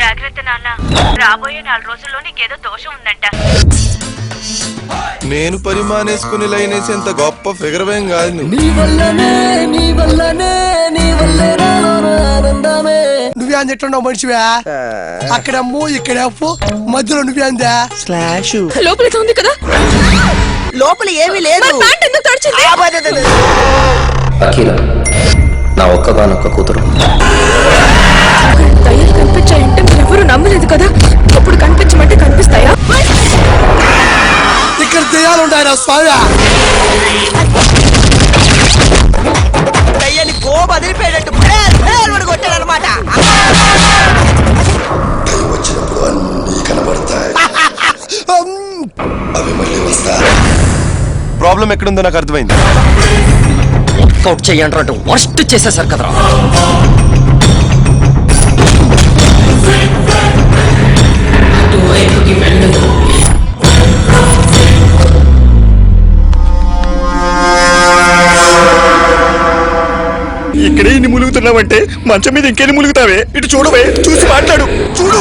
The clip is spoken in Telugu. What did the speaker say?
జాగ్రత్త నాన్న, రాబోయే 4 రోజుల్లో నీకేదో దోషం ఉందంట. నేను పరిమాణేసుకుని లైనేసేంత గొప్ప ఫిగర్ ఏం కాదు నువ్వు. నువ్వే అని చెట్టున్నావు మనిషివా? అక్కడమ్ము ఇక్కడ మధ్యలో నువ్వే అందా స్లాష్. లోపల ఉంది కదా, లోపల ఏమీ లేదు. అఖిల నా ఒక్కగానొక్క కూతురు. దయ్యాలు కనిపించాయంటే మీరెవరూ నమ్మలేదు కదా, ఇప్పుడు కనిపించమంటే కనిపిస్తాయా? ఇక్కడ దెయ్యాలు ఉంటాయా స్వామి? దయ్యాన్ని గో బదిలిపోయేటట్టు కొట్టాడనమాట. వచ్చినప్పుడు అన్ని కనబడతాయి, అవి మళ్ళీ వస్తాయి. ప్రాబ్లం ఎక్కడుందో నాకు అర్థమైంది. వర్కౌట్ చెయ్యండి, వర్స్ట్ చేసేసారు కదరా. ఇక్కడే ఇన్ని ములుగుతున్నావంటే మంచం మీద ఇంకెన్ని ములుగుతావే? ఇటు చూడవే, చూసి మాట్లాడు. చూడు.